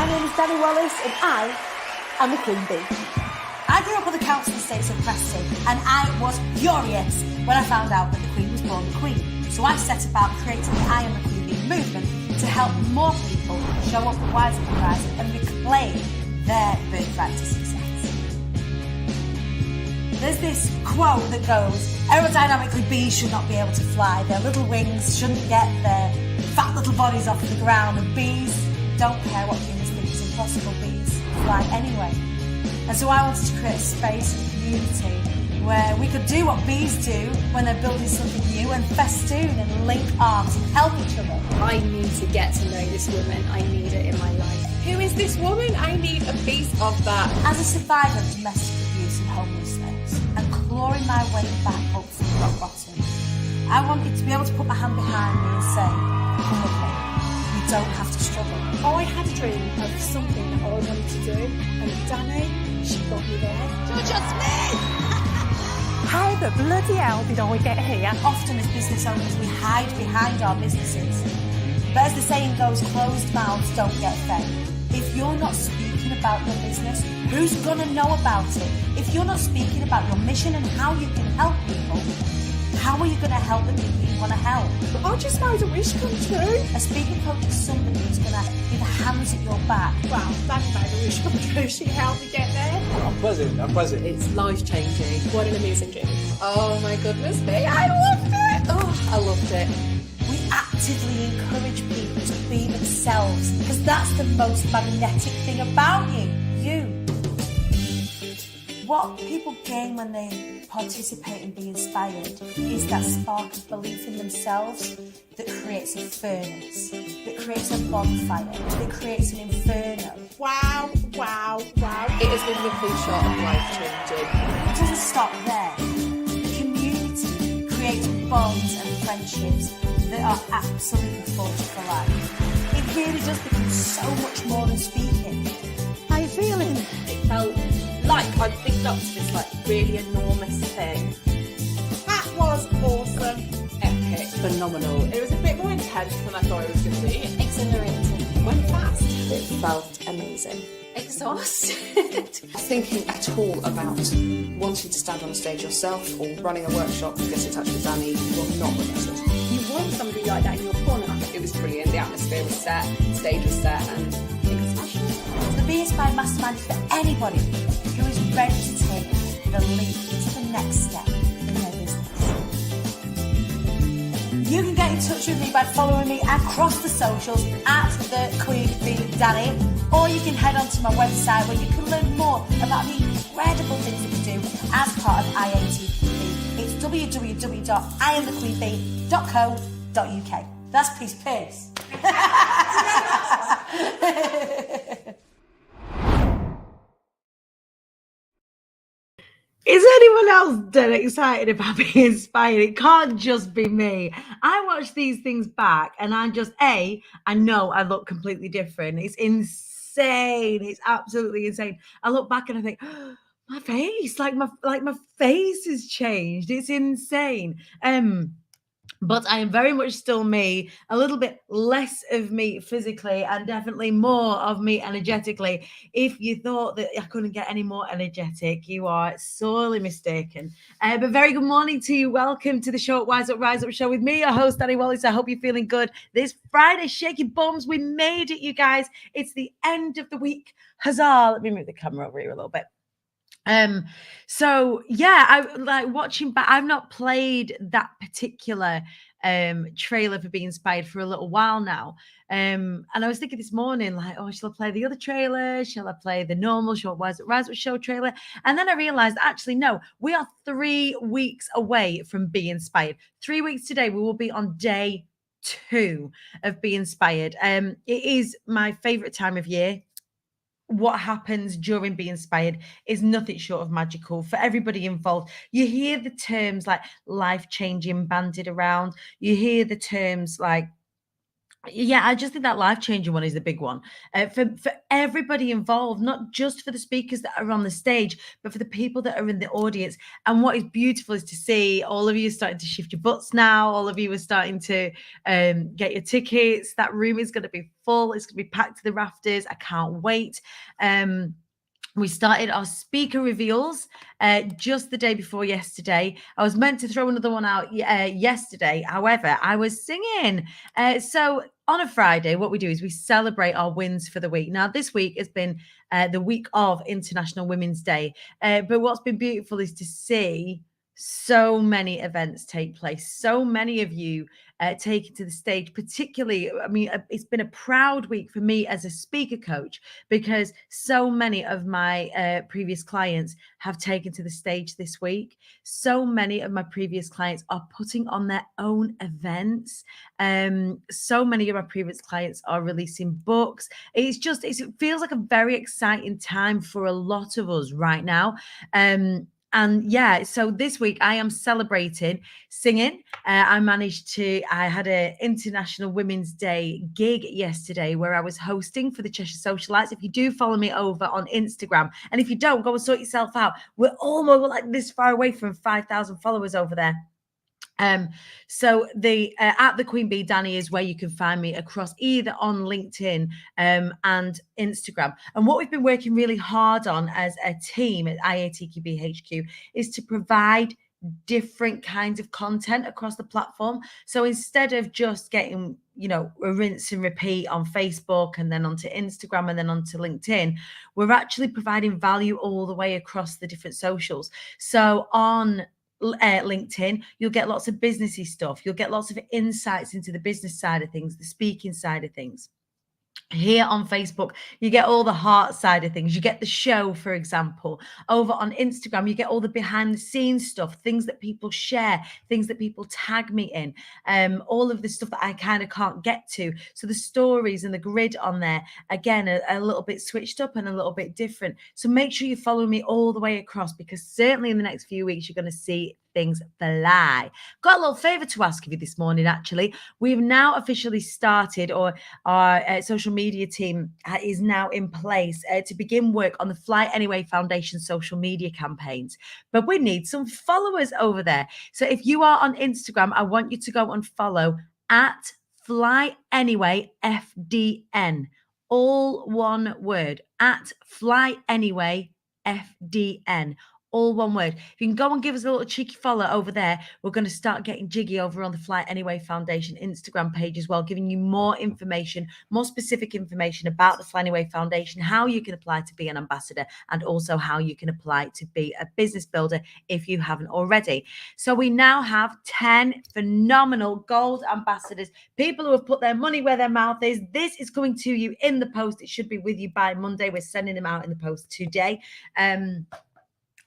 name is Dani Wallace and I am the Queen Bee. I grew up on the council estates of Preston and I was furious when I found out that the Queen was born the Queen. So I set about creating the I am the Queen Bee movement to help more people show up for Wise Up and Rise Up and reclaim their birthright to success. There's this quote that goes, aerodynamically bees should not be able to fly, their little wings shouldn't get their fat little bodies off the ground, and bees don't care what humans think is impossible, bees fly anyway. And so I wanted to create a space and a community where we could do what bees do when they're building something new and festoon and link arms and help each other. I need to get to know this woman. I need it in my life. Who is this woman? I need a piece of that. As a survivor of domestic abuse and homelessness and clawing my way back up from rock bottom, I wanted to be able to put my hand behind me and say, come with me, you don't have to struggle. I had a dream of something that I wanted to do, and Dani, she got me there. You're just me! How the bloody hell did I get here? Often as business owners, we hide behind our businesses. But as the saying goes, closed mouths don't get fed. If you're not speaking about your business, who's gonna know about it? If you're not speaking about your mission and how you can help people, how are you gonna help the people you wanna help? I just made a wish come true. A speaking coach is somebody who's gonna be the hands at your back. Wow, Dani made a wish come true. She helped me get there. I'm buzzing. It's life-changing. What an amazing journey. Oh my goodness me, I loved it. Oh, I loved it. We actively encourage people to be themselves because that's the most magnetic thing about you. What people gain when they participate and be inspired is that spark of belief in themselves that creates a furnace, that creates a bonfire, that creates an inferno. Wow. It has been nothing short of life-changing. It doesn't stop there. The community creates bonds and friendships that are absolutely forged for life. It really does become so much more than speaking. How you feeling? It felt like I'd picked up to this really enormous thing. That was awesome. Epic. Phenomenal. It was a bit more intense than I thought it was going to be. Exhilarating. Went fast. It felt amazing. Exhausted. Thinking at all about wanting to stand on a stage yourself or running a workshop, get in touch with Dani. You will not regret it. You want somebody like that in your corner. It was brilliant. The atmosphere was set, the stage was set, and I think it's smashing. The Be Inspired Mastermind is for anybody who is ready to take the leap to the next step in their business. You can get in touch with me by following me across the socials at the Queen Bee Dani, or you can head onto my website where you can learn more about the incredible things that we do as part of IATPB. It's www.iamthequeenbee.co.uk. That's peace. Is anyone else dead excited about being inspired? It can't just be me. I watch these things back and I just, I know I look completely different. It's insane. It's absolutely insane. I look back and I think, oh, my face, like my face has changed. It's insane. But I am very much still me, a little bit less of me physically and definitely more of me energetically. If you thought that I couldn't get any more energetic, you are sorely mistaken. But very good morning to you. Welcome to the show, Wise Up, Rise Up show with me, your host, Dani Wallace. I hope you're feeling good this Friday. Shake your bums. We made it, you guys. It's the end of the week. Huzzah. Let me move the camera over here a little bit. So yeah, I like watching back. I've not played that particular trailer for Be Inspired for a little while now. And I was thinking this morning, like, oh, shall I play the other trailer? Shall I play the normal short Rise Up show trailer? And then I realized, actually, no, we are 3 weeks away from Be Inspired. 3 weeks today, we will be on day 2 of Be Inspired. It is my favorite time of year. What happens during Be Inspired is nothing short of magical for everybody involved. You hear the terms like life-changing bandied around. You hear the terms like Yeah, I just think that life-changing one is the big one, for everybody involved, not just for the speakers that are on the stage, but for the people that are in the audience. And what is beautiful is to see all of you starting to shift your butts now. All of you are starting to get your tickets. That room is going to be full. It's going to be packed to the rafters. I can't wait. We started our speaker reveals just the day before yesterday. I was meant to throw another one out yesterday. However, I was singing. So on a Friday, what we do is we celebrate our wins for the week. Now, this week has been the week of International Women's Day. But what's been beautiful is to see so many events take place. So many of you taken to the stage, particularly, I mean, it's been a proud week for me as a speaker coach because so many of my previous clients have taken to the stage this week. So many of my previous clients are putting on their own events. So many of my previous clients are releasing books. It feels like a very exciting time for a lot of us right now. And yeah, so this week I am celebrating singing. I had an International Women's Day gig yesterday where I was hosting for the Cheshire Socialites. If you do follow me over on Instagram, and if you don't, go and sort yourself out. We're like this far away from 5,000 followers over there. So the at the Queen Bee Dani is where you can find me across either on LinkedIn and Instagram. And what we've been working really hard on as a team at IATQB HQ is to provide different kinds of content across the platform. So instead of just getting, a rinse and repeat on Facebook and then onto Instagram and then onto LinkedIn, we're actually providing value all the way across the different socials. So on LinkedIn, you'll get lots of businessy stuff. You'll get lots of insights into the business side of things, the speaking side of things. Here on Facebook, you get all the heart side of things. You get the show, for example. Over on Instagram, you get all the behind the scenes stuff, things that people share, things that people tag me in, all of the stuff that I kind of can't get to. So the stories and the grid on there, again, a little bit switched up and a little bit different. So make sure you follow me all the way across because certainly in the next few weeks, you're going to see things fly. Got a little favor to ask of you this morning, actually. We've now officially started, or our social media team is now in place to begin work on the Fly Anyway Foundation social media campaigns. But we need some followers over there. So if you are on Instagram, I want you to go and follow at Fly Anyway FDN. All one word, at Fly Anyway FDN. All one word. If you can go and give us a little cheeky follow over there, we're going to start getting jiggy over on the Fly Anyway Foundation Instagram page as well, giving you more information, more specific information about the Fly Anyway Foundation, how you can apply to be an ambassador, and also how you can apply to be a business builder if you haven't already. So we now have 10 phenomenal gold ambassadors, people who have put their money where their mouth is. This is coming to you in the post. It should be with you by Monday. We're sending them out in the post today.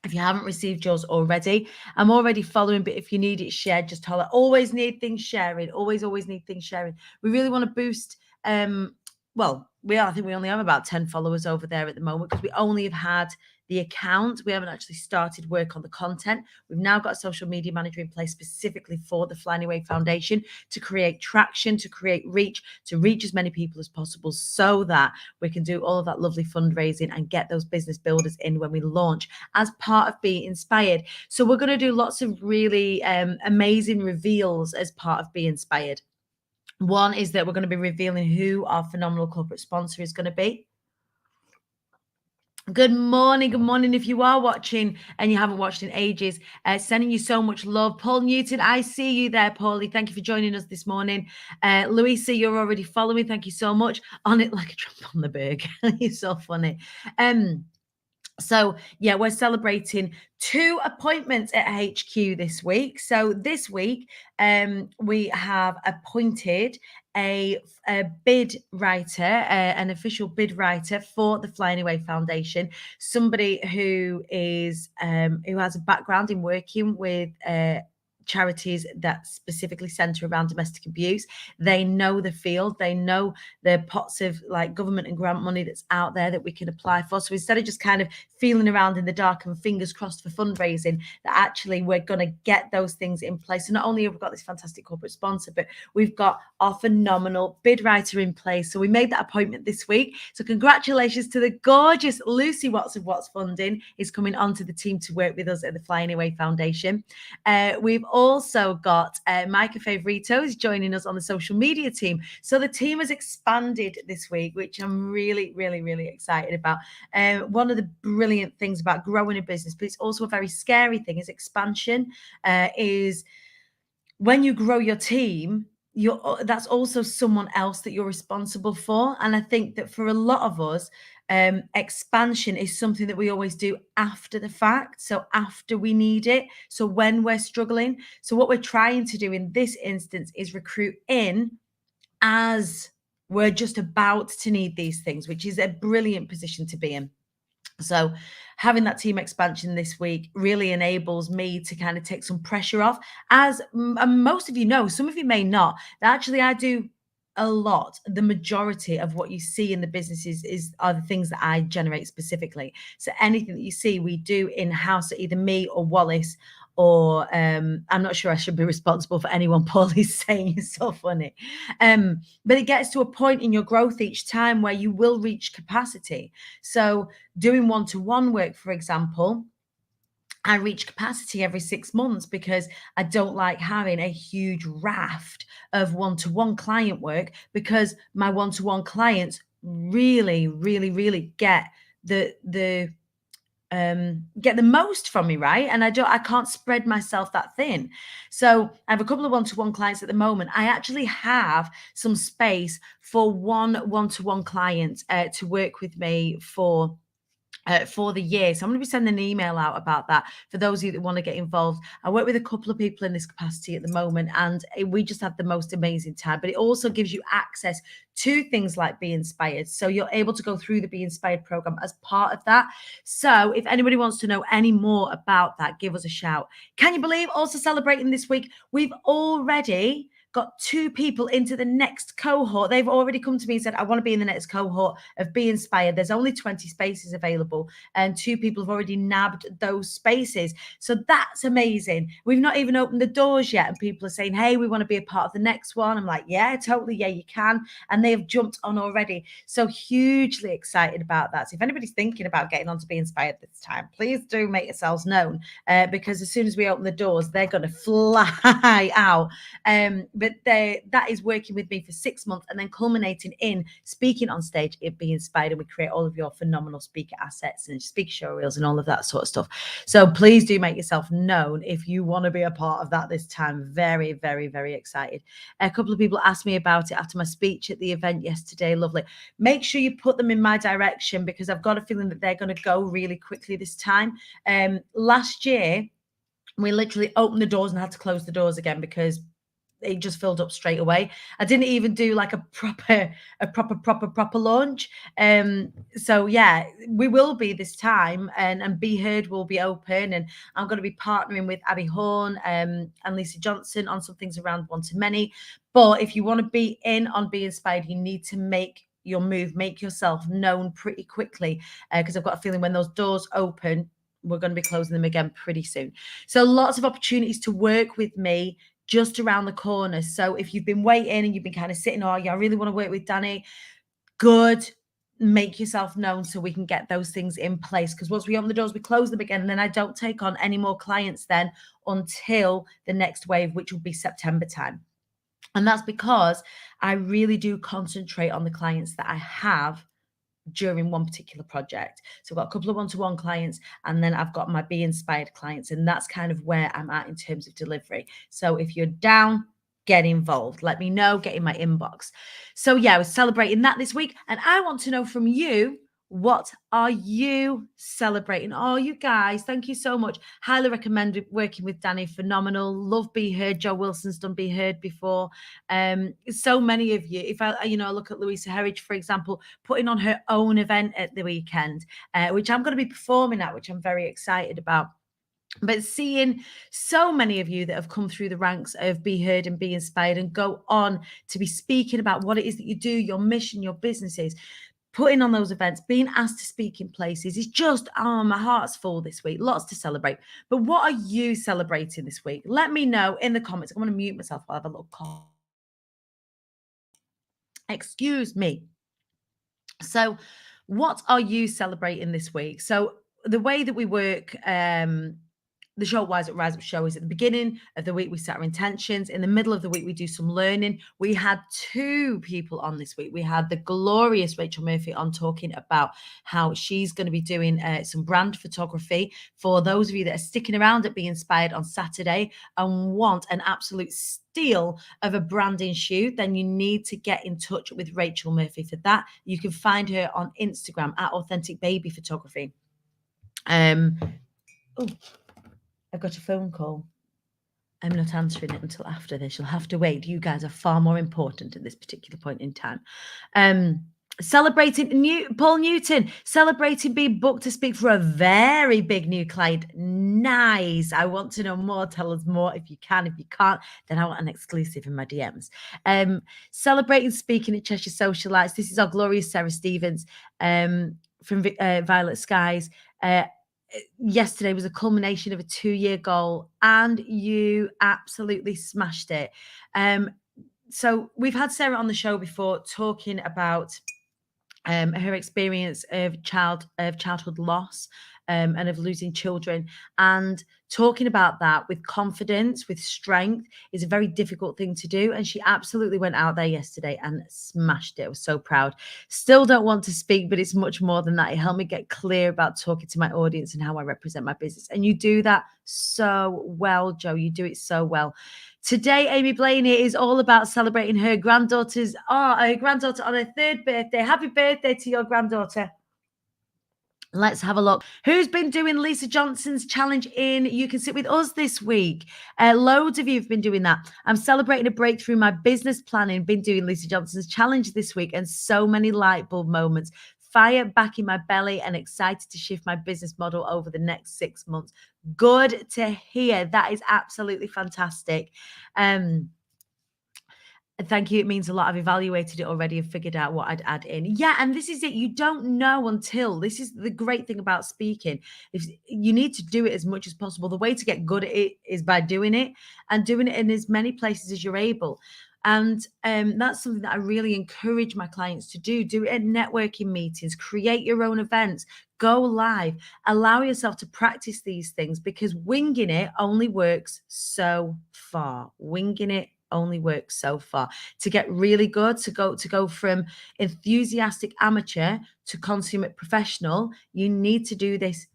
If you haven't received yours already, I'm already following, but if you need it shared, just holler. Always need things sharing. Always need things sharing. We really want to boost, I think we only have about 10 followers over there at the moment because we only have had the account. We haven't actually started work on the content. We've now got a social media manager in place specifically for the Fly Anyway Foundation to create traction, to create reach, to reach as many people as possible so that we can do all of that lovely fundraising and get those business builders in when we launch as part of Be Inspired. So we're going to do lots of really amazing reveals as part of Be Inspired. One is that we're going to be revealing who our phenomenal corporate sponsor is going to be. Good morning. If you are watching and you haven't watched in ages, sending you so much love. Paul Newton, I see you there, Paulie. Thank you for joining us this morning. Louisa, you're already following. Thank you so much. On it like a drop on the burger. You're so funny. So yeah, we're celebrating 2 appointments at HQ this week. So this week, we have appointed a bid writer, an official bid writer for the Fly Anyway Foundation, somebody who is who has a background in working with charities that specifically centre around domestic abuse. They know the field, they know the pots of like government and grant money that's out there that we can apply for. So instead of just kind of feeling around in the dark and fingers crossed for fundraising, that actually we're going to get those things in place. So not only have we got this fantastic corporate sponsor, but we've got our phenomenal bid writer in place. So we made that appointment this week. So congratulations to the gorgeous Lucy Watts of Watts Funding is coming onto the team to work with us at the Flying Away Foundation. We've also got Micah Favorito is joining us on the social media team. So the team has expanded this week, which I'm really, really, really excited about. One of the brilliant things about growing a business, but it's also a very scary thing, is expansion. Is when you grow your team, that's also someone else that you're responsible for. And I think that for a lot of us, expansion is something that we always do after the fact. So after we need it. So when we're struggling. So what we're trying to do in this instance is recruit in as we're just about to need these things, which is a brilliant position to be in. So having that team expansion this week really enables me to kind of take some pressure off. As most of you know, some of you may not, that actually I do a lot. The majority of what you see in the businesses are the things that I generate specifically. So anything that you see, we do in-house at either me or Wallace, or I'm not sure I should be responsible for anyone Paulie's saying. It's so funny. But it gets to a point in your growth each time where you will reach capacity. So doing one-to-one work, for example, I reach capacity every 6 months because I don't like having a huge raft of one-to-one client work, because my one-to-one clients really, really, really get the most from me, right? And I can't spread myself that thin. So I have a couple of one-to-one clients at the moment. I actually have some space for one-to-one client to work with me for the year. So I'm going to be sending an email out about that for those of you that want to get involved. I work with a couple of people in this capacity at the moment, and we just have the most amazing time. But it also gives you access to things like Be Inspired. So you're able to go through the Be Inspired program as part of that. So if anybody wants to know any more about that, give us a shout. Can you believe, also celebrating this week, we've already got 2 people into the next cohort. They've already come to me and said, I want to be in the next cohort of Be Inspired. There's only 20 spaces available, and 2 people have already nabbed those spaces. So that's amazing. We've not even opened the doors yet, and people are saying, hey, we want to be a part of the next one. I'm like, yeah, totally. Yeah, you can. And they have jumped on already. So hugely excited about that. So if anybody's thinking about getting on to Be Inspired this time, please do make yourselves known, because as soon as we open the doors, they're going to fly out. But that is working with me for 6 months and then culminating in speaking on stage at Be Inspired. And we create all of your phenomenal speaker assets and speaker show reels and all of that sort of stuff. So please do make yourself known if you want to be a part of that this time. Very, very, very excited. A couple of people asked me about it after my speech at the event yesterday. Lovely. Make sure you put them in my direction, because I've got a feeling that they're going to go really quickly this time. Last year, we literally opened the doors and had to close the doors again because it just filled up straight away. I didn't even do like a proper launch. So yeah, we will be this time, and Be Heard will be open, and I'm going to be partnering with Abby Horn and Lisa Johnson on some things around one to many. But if you want to be in on Be Inspired, you need to make your move, make yourself known pretty quickly, because I've got a feeling when those doors open, we're going to be closing them again pretty soon. So lots of opportunities to work with me just around the corner. So if you've been waiting and you've been kind of sitting, oh yeah, I really want to work with Dani, good, make yourself known so we can get those things in place. Because once we open the doors, we close them again, and then I don't take on any more clients then until the next wave, which will be September time. And that's because I really do concentrate on the clients that I have during one particular project. So I've got a couple of one-to-one clients, and then I've got my Be Inspired clients, and that's kind of where I'm at in terms of delivery. So if you're down, get involved. Let me know, get in my inbox. So yeah, I was celebrating that this week, and I want to know from you, what are you celebrating? Oh, you guys, thank you so much. Highly recommend working with Dani. Phenomenal. Love Be Heard. Jo Wilson's done Be Heard before. So many of you, if I look at Louisa Herridge, for example, putting on her own event at the weekend, which I'm going to be performing at, which I'm very excited about. But seeing so many of you that have come through the ranks of Be Heard and Be Inspired and go on to be speaking about what it is that you do, your mission, your businesses, putting on those events, being asked to speak in places is just, oh, my heart's full this week. Lots to celebrate. But what are you celebrating this week? Let me know in the comments. I'm going to mute myself while I have a little cough. Excuse me. So, what are you celebrating this week? So, the way that we work, the show Rise Up show is at the beginning of the week we set our intentions. In the middle of the week we do some learning. We had 2 people on this week. We had the glorious Rachel Murphy on talking about how she's going to be doing some brand photography. For those of you that are sticking around at Be Inspired on Saturday and want an absolute steal of a branding shoot, then you need to get in touch with Rachel Murphy for that. You can find her on Instagram at Authentic Baby Photography. I've got a phone call. I'm not answering it until after this. You'll have to wait. You guys are far more important at this particular point in time. Celebrating Paul Newton, celebrating being booked to speak for a very big new client. Nice. I want to know more. Tell us more if you can. If you can't, then I want an exclusive in my DMs. Celebrating speaking at Cheshire Socialites. This is our glorious Sarah Stevens from Violet Skies. Yesterday was a culmination of a 2-year goal and you absolutely smashed it. So we've had Sarah on the show before talking about her experience of childhood loss and of losing children, and talking about that with confidence, with strength, is a very difficult thing to do. And she absolutely went out there yesterday and smashed it. I was so proud. Still don't want to speak, but it's much more than that. It helped me get clear about talking to my audience and how I represent my business. And you do that so well, Joe. You do it so well. Today, Amy Blaney is all about celebrating her granddaughter on her 3rd birthday. Happy birthday to your granddaughter. Let's have a look. Who's been doing Lisa Johnson's challenge in You Can Sit With Us this week? Loads of you have been doing that. I'm celebrating a breakthrough in my business planning. Been doing Lisa Johnson's challenge this week, and so many light bulb moments. Fire back in my belly and excited to shift my business model over the next 6 months. Good to hear. That is absolutely fantastic. Thank you. It means a lot. I've evaluated it already and figured out what I'd add in. Yeah, and this is it. You don't know until. This is the great thing about speaking. If you need to do it as much as possible. The way to get good at it is by doing it, and doing it in as many places as you're able. And that's something that I really encourage my clients to do. Do it at networking meetings, create your own events, go live, allow yourself to practice these things, because winging it only works so far. Winging it only works so far. To get really good, to go from enthusiastic amateur to consummate professional, you need to do this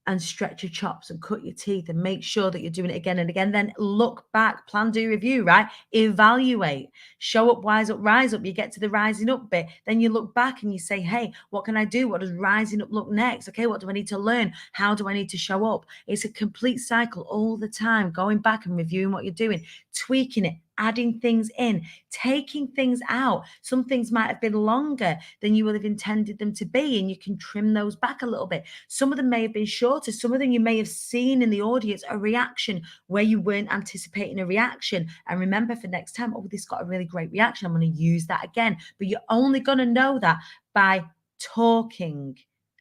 and stretch your chops and cut your teeth and make sure that you're doing it again and again. Then look back, plan, do, review, right? Evaluate, show up, wise up, rise up. You get to the rising up bit. Then you look back and you say, hey, what can I do? What does rising up look next? Okay, what do I need to learn? How do I need to show up? It's a complete cycle all the time, going back and reviewing what you're doing, tweaking it, adding things in, taking things out. Some things might have been longer than you would have intended them to be, and you can trim those back a little bit. Some of them may have been shorter. Some of them you may have seen in the audience a reaction where you weren't anticipating a reaction. And remember for next time, oh, this got a really great reaction. I'm going to use that again. But you're only going to know that by talking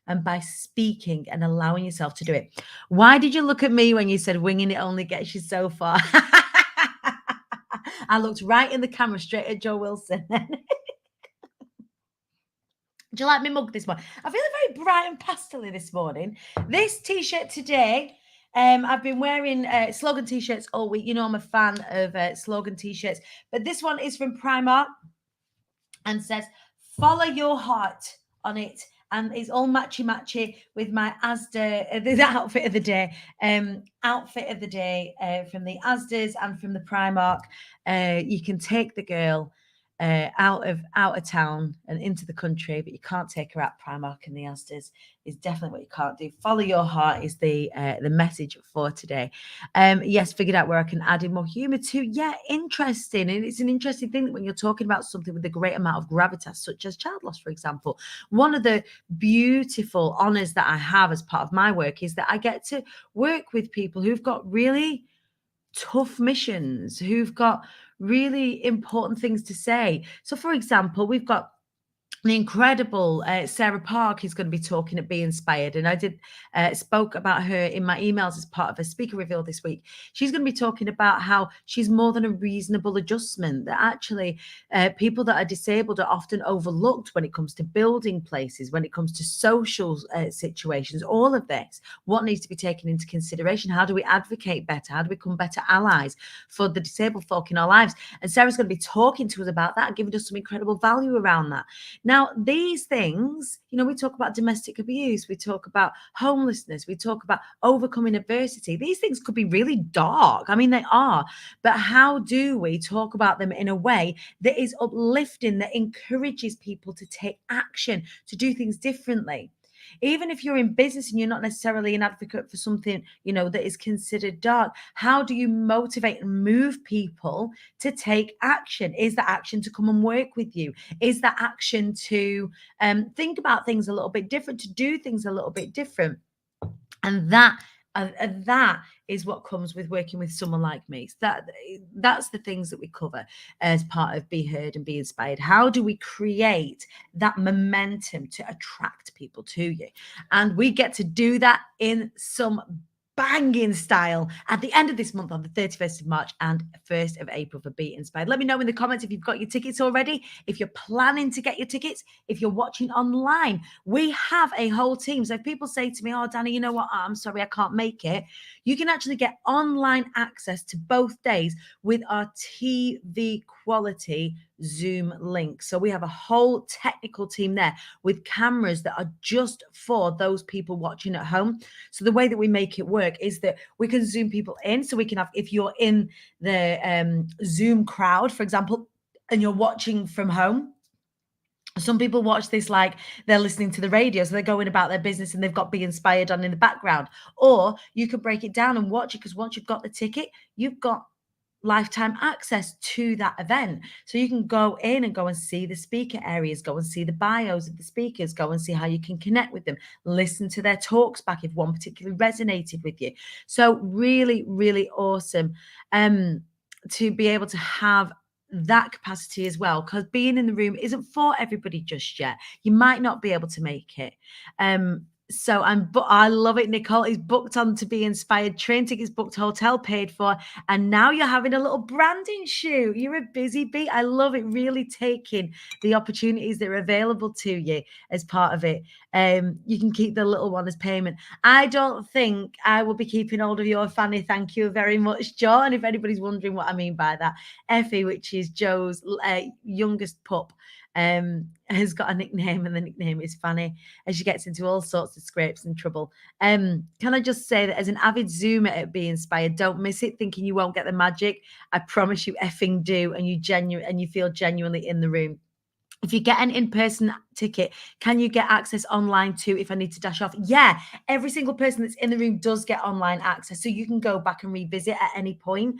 and by speaking and allowing yourself to do it. Why did you look at me when you said winging it only gets you so far? I looked right in the camera, straight at Joe Wilson. Do you like my mug this morning? I feel very bright and pastel this morning. This t-shirt today, I've been wearing slogan t-shirts all week. You know I'm a fan of slogan t-shirts. But this one is from Primark and says, follow your heart on it. And it's all matchy with my Asda, the outfit of the day. Outfit of the day from the Asdas and from the Primark. You can take the girl out of town and into the country, but you can't take her out Primark and the Asdas is definitely what you can't do. Follow your heart is the message for today. Yes, figured out where I can add in more humor to. Yeah, interesting. And it's an interesting thing that when you're talking about something with a great amount of gravitas, such as child loss, for example, one of the beautiful honors that I have as part of my work is that I get to work with people who've got really tough missions, who've got really important things to say. So, for example, we've got the incredible Sarah Park is going to be talking at Be Inspired, and I did spoke about her in my emails as part of a speaker reveal this week. She's going to be talking about how she's more than a reasonable adjustment, that actually people that are disabled are often overlooked when it comes to building places, when it comes to social situations, all of this, what needs to be taken into consideration. How do we advocate better? How do we become better allies for the disabled folk in our lives? And Sarah's going to be talking to us about that and giving us some incredible value around that. Now, these things, we talk about domestic abuse, we talk about homelessness, we talk about overcoming adversity. These things could be really dark. I mean, they are. But how do we talk about them in a way that is uplifting, that encourages people to take action, to do things differently? Even if you're in business and you're not necessarily an advocate for something, that is considered dark, how do you motivate and move people to take action? Is that action to come and work with you? Is that action to think about things a little bit different, to do things a little bit different? And that is what comes with working with someone like me. So that's the things that we cover as part of Be Heard and Be Inspired. How do we create that momentum to attract people to you? And we get to do that in some banging style at the end of this month on the 31st of March and 1st of April for Be Inspired. Let me know in the comments if you've got your tickets already, if you're planning to get your tickets, if you're watching online. We have a whole team. So if people say to me, oh, Dani, you know what? I'm sorry, I can't make it. You can actually get online access to both days with our TV quality Zoom link. So we have a whole technical team there with cameras that are just for those people watching at home. So the way that we make it work is that we can Zoom people in. So we can have, if you're in the Zoom crowd, for example, and you're watching from home, some people watch this like they're listening to the radio, so they're going about their business and they've got Be Inspired on in the background. Or you could break it down and watch it, because once you've got the ticket, you've got lifetime access to that event. So you can go in and go and see the speaker areas, go and see the bios of the speakers, go and see how you can connect with them, listen to their talks back if one particularly resonated with you. So really, really awesome to be able to have that capacity as well, because being in the room isn't for everybody just yet. You might not be able to make it. So I love it. Nicole is booked on to Be Inspired. Train tickets booked, hotel paid for, and now you're having a little branding shoot. You're a busy bee. I love it. Really taking the opportunities that are available to you as part of it. You can keep the little one as payment. I don't think I will be keeping hold of your Fanny. Thank you very much, Joe. And if anybody's wondering what I mean by that, Effie, which is Joe's youngest pup, has got a nickname, and the nickname is Fanny, as she gets into all sorts of scrapes and trouble. Can I just say that as an avid Zoomer at Be Inspired, don't miss it thinking you won't get the magic. I promise you effing do, and you feel genuinely in the room. If you get an in-person ticket, can you get access online too if I need to dash off? Yeah, every single person that's in the room does get online access. So you can go back and revisit at any point,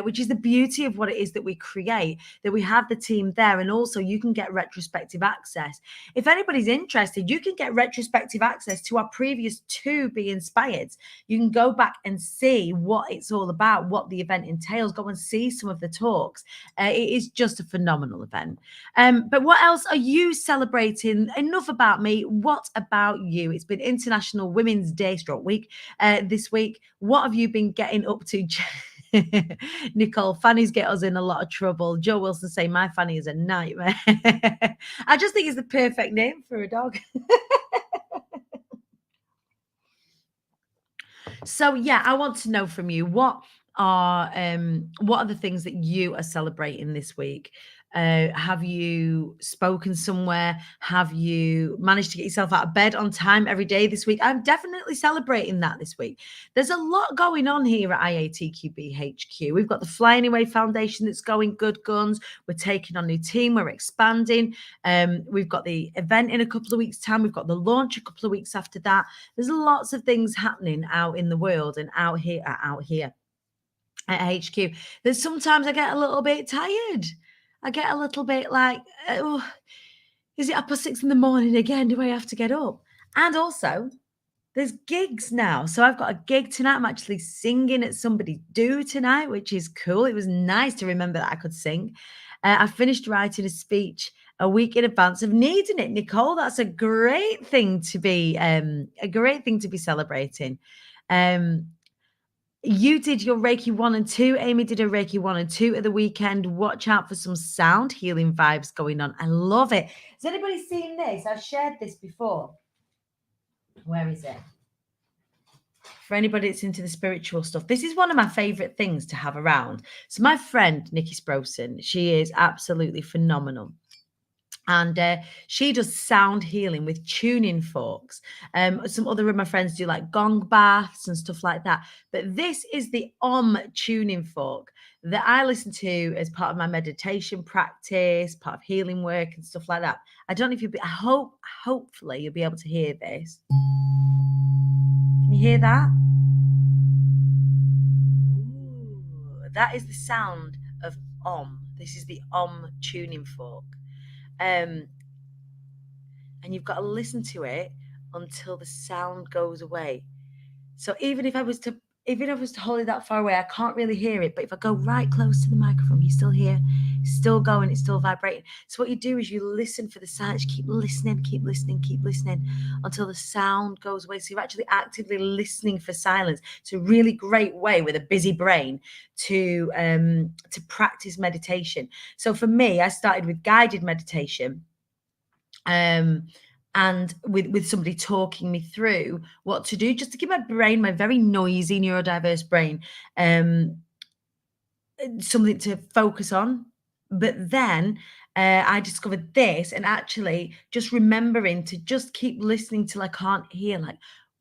which is the beauty of what it is that we create, that we have the team there. And also you can get retrospective access. If anybody's interested, you can get retrospective access to our previous 2 Be Inspired. You can go back and see what it's all about, what the event entails, go and see some of the talks. It is just a phenomenal event. But what else are you celebrating? Enough about me. What about you? It's been International Women's Day week this week. What have you been getting up to? Nicole, Fanny's get us in a lot of trouble. Joe Wilson say my Fanny is a nightmare. I just think it's the perfect name for a dog. So yeah, I want to know from you, what are the things that you are celebrating this week? Have you spoken somewhere? Have you managed to get yourself out of bed on time every day this week? I'm definitely celebrating that this week. There's a lot going on here at IATQB HQ. We've got the Fly Anyway Foundation that's going good guns. We're taking on a new team. We're expanding. We've got the event in a couple of weeks' time. We've got the launch a couple of weeks after that. There's lots of things happening out in the world and out here at HQ. There's sometimes I get a little bit tired. I get a little bit like, oh, is it 6:30 in the morning again? Do I have to get up? And also, there's gigs now. So I've got a gig tonight. I'm actually singing at somebody's do tonight, which is cool. It was nice to remember that I could sing. I finished writing a speech a week in advance of needing it. Nicole, that's a great thing to be celebrating. You did your Reiki 1 and 2. Amy did a Reiki 1 and 2 at the weekend. Watch out for some sound healing vibes going on. I love it. Has anybody seen this? I've shared this before. Where is it? For anybody that's into the spiritual stuff, this is one of my favorite things to have around. So my friend, Nikki Sprosen, she is absolutely phenomenal. And she does sound healing with tuning forks. Some other of my friends do like gong baths and stuff like that. But this is the tuning fork that I listen to as part of my meditation practice, part of healing work and stuff like that. I don't know if hopefully you'll be able to hear this. Can you hear that? Ooh, that is the sound of This is the tuning fork. And you've got to listen to it until the sound goes away. So even if I was to hold it that far away, I can't really hear it. But if I go right close to the microphone, you still hear, it's still going, it's still vibrating. So what you do is you listen for the sound, you keep listening until the sound goes away. So you're actually actively listening for silence. It's a really great way with a busy brain to practice meditation. So for me, I started with guided meditation. And with somebody talking me through what to do, just to give my brain, my very noisy neurodiverse brain, something to focus on. But then I discovered this, and actually just remembering to just keep listening till I can't hear. Like,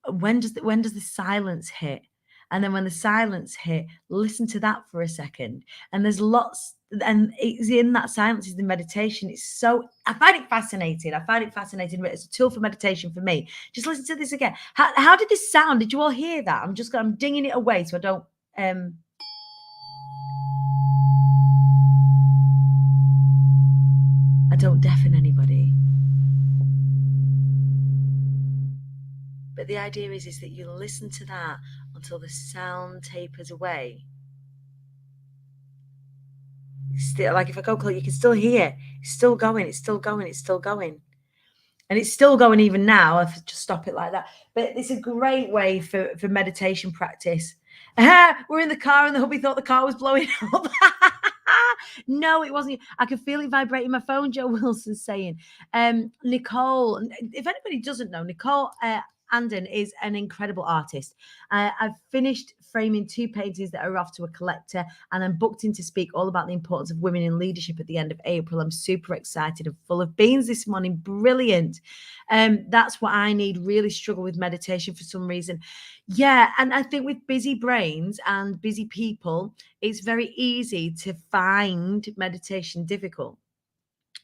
when does the silence hit? And then when the silence hit, listen to that for a second. And there's lots, and it's in that silence is the meditation. I find it fascinating. But it's a tool for meditation for me. Just listen to this again. How did this sound? Did you all hear that? I'm dinging it away so I don't deafen anybody. But the idea is that you listen to that until the sound tapers away. Still, like if I go close, you can still hear. It's still going. And it's still going even now. I've just stop it like that. But it's a great way for meditation practice. We're in the car and the hubby thought the car was blowing up. No, it wasn't. I could feel it vibrating my phone, Joe Wilson's saying. Nicole, if anybody doesn't know, Nicole Anden is an incredible artist. I've finished framing 2 paintings that are off to a collector, and I'm booked in to speak all about the importance of women in leadership at the end of April. I'm super excited and full of beans this morning. Brilliant. That's what I need. Really struggle with meditation for some reason. Yeah, and I think with busy brains and busy people, it's very easy to find meditation difficult.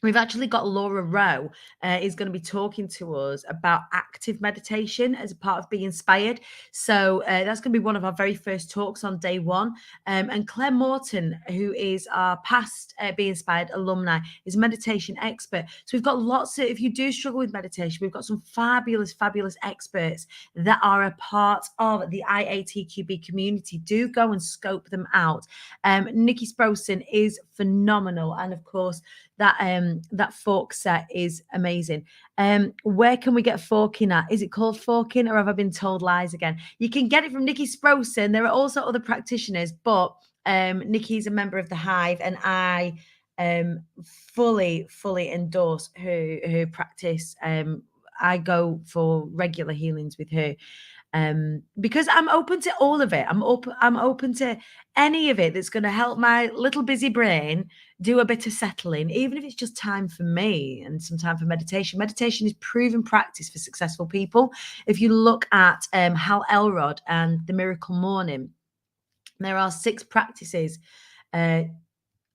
We've actually got Laura Rowe is going to be talking to us about active meditation as a part of Be Inspired. So that's going to be one of our very first talks on day 1. And Claire Morton, who is our past Be Inspired alumni, is a meditation expert. So we've got lots of, if you do struggle with meditation, we've got some fabulous experts that are a part of the IATQB community. Do go and scope them out. Nikki Sprosen is phenomenal. And of course, that fork set is amazing. Where can we get forking at? Is it called forking, or have I been told lies again? You can get it from Nikki Sprosen. There are also other practitioners, but Nikki's a member of the Hive, and I fully endorse her practice. I go for regular healings with her. because I'm open to all of it. I'm open to any of it that's going to help my little busy brain do a bit of settling, even if it's just time for me and some time for meditation. Meditation is proven practice for successful people. If you look at Hal Elrod and the Miracle Morning, there are 6 practices.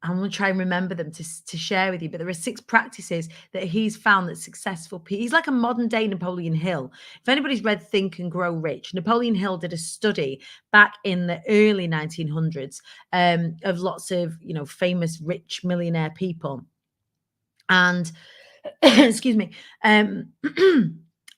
I'm going to try and remember them to share with you, but there are 6 practices that he's found that successful people. He's like a modern day Napoleon Hill. If anybody's read Think and Grow Rich, Napoleon Hill did a study back in the early 1900s of lots of, famous rich millionaire people. And excuse me. And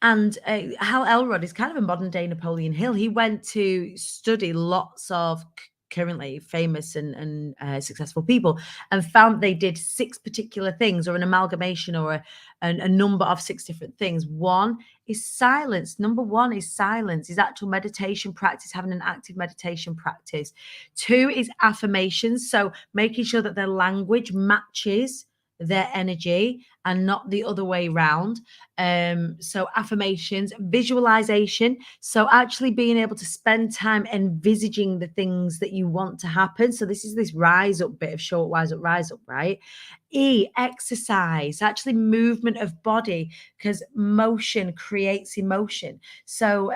Hal Elrod is kind of a modern day Napoleon Hill. He went to study lots of currently famous and successful people and found they did 6 particular things, or an amalgamation, or a number of 6 different things. One is silence. Number 1 is silence, is actual meditation practice, having an active meditation practice. 2 is affirmations, so making sure that their language matches their energy and not the other way around. So affirmations, visualization, so actually being able to spend time envisaging the things that you want to happen. So this is this rise up bit of short rise up, right? Exercise, actually movement of body, because motion creates emotion. So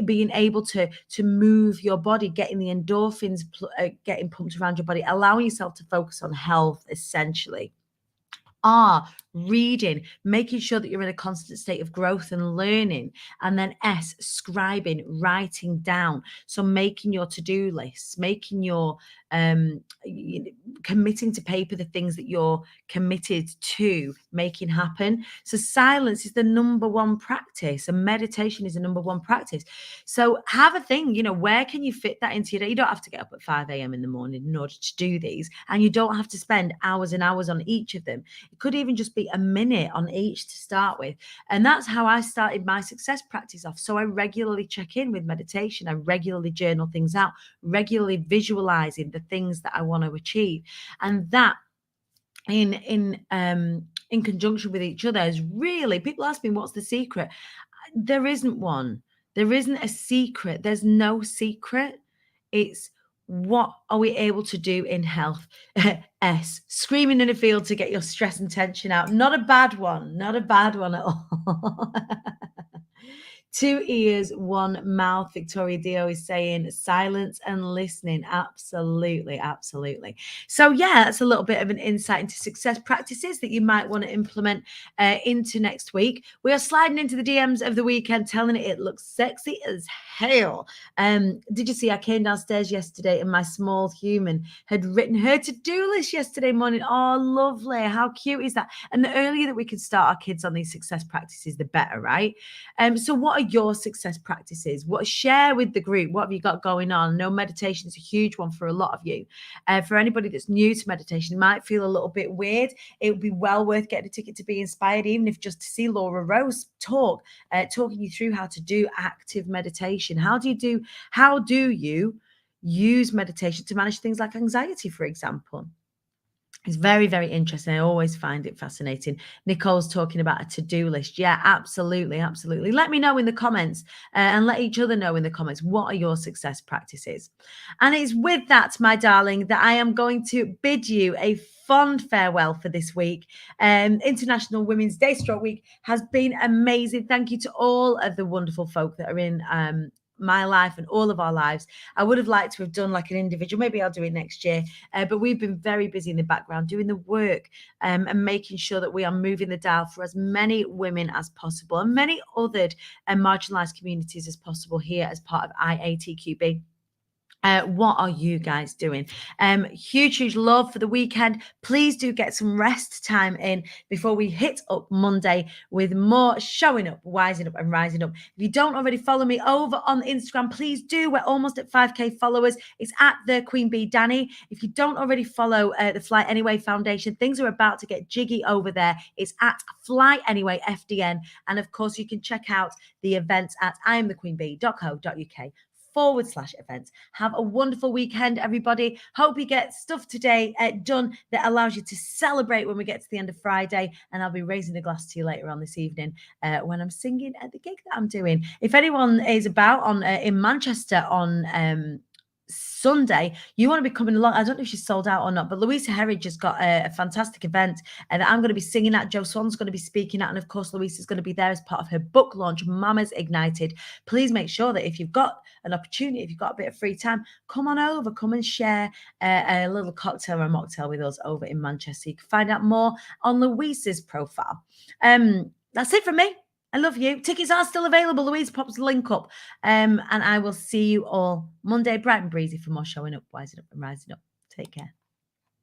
being able to move your body, getting the endorphins getting pumped around your body, allowing yourself to focus on health, essentially. Reading, making sure that you're in a constant state of growth and learning. And then S, scribing, writing down. So making your to-do lists, making your committing to paper the things that you're committed to making happen. So silence is the number 1 practice, and meditation is the number 1 practice. So have a thing, where can you fit that into your day? You don't have to get up at 5 a.m. in the morning in order to do these, and you don't have to spend hours and hours on each of them. It could even just be a minute on each to start with. And that's how I started my success practice off. So I regularly check in with meditation. I regularly journal things out, regularly visualizing the things that I want to achieve. And that in conjunction with each other is really, people ask me, what's the secret? There isn't one. There isn't a secret. There's no secret. It's, what are we able to do in health? S, screaming in a field to get your stress and tension out. Not a bad one. Not a bad one at all. 2 ears, 1 mouth. Victoria Dio is saying silence and listening. Absolutely, absolutely. So yeah, that's a little bit of an insight into success practices that you might want to implement into next week. We are sliding into the DMs of the weekend, telling it looks sexy as hell. Did you see I came downstairs yesterday and my small human had written her to-do list yesterday morning? Oh, lovely. How cute is that? And the earlier that we can start our kids on these success practices, the better, right? So what are your success practices? Share with the group, what have you got going on? I know meditation is a huge one for a lot of you. For anybody that's new to meditation, it might feel a little bit weird. It would be well worth getting a ticket to be inspired, even if just to see Laura Rose talking you through how to do active meditation. How do you use meditation to manage things like anxiety, for example? It's very, very interesting. I always find it fascinating. Nicole's talking about a to-do list. Yeah, absolutely, absolutely. Let me know in the comments and let each other know in the comments, what are your success practices? And it's with that, my darling, that I am going to bid you a fond farewell for this week. International Women's Day Stroke Week has been amazing. Thank you to all of the wonderful folk that are in my life and all of our lives. I would have liked to have done like an individual, maybe I'll do it next year, but we've been very busy in the background doing the work and making sure that we are moving the dial for as many women as possible and many other marginalized communities as possible here as part of IATQB. What are you guys doing? Huge love for the weekend. Please do get some rest time in before we hit up Monday with more showing up, wising up and rising up. If you don't already follow me over on Instagram, please do. We're almost at 5k followers. It's at the Queen Bee Dani. If you don't already follow the Fly Anyway Foundation, things are about to get jiggy over there. It's at Fly Anyway FDN. And of course, you can check out the events at imthequeenbee.co.uk www.fridayyyy.co.uk/events. Have a wonderful weekend, everybody. Hope you get stuff today done that allows you to celebrate when we get to the end of Friday. And I'll be raising a glass to you later on this evening when I'm singing at the gig that I'm doing. If anyone is about on in Manchester on Sunday, you want to be coming along. I don't know if she's sold out or not, but Louisa Herridge just got a fantastic event that I'm going to be singing at. Joe Swan's going to be speaking at, and of course Louisa's going to be there as part of her book launch, Mama's Ignited. Please make sure that if you've got an opportunity, if you've got a bit of free time, come on over, come and share a little cocktail or a mocktail with us over in Manchester. You can find out more on Louisa's profile. That's it from me. I love you. Tickets are still available. Louise pops the link up. And I will see you all Monday, bright and breezy, for more showing up, wising up, and rising up. Take care.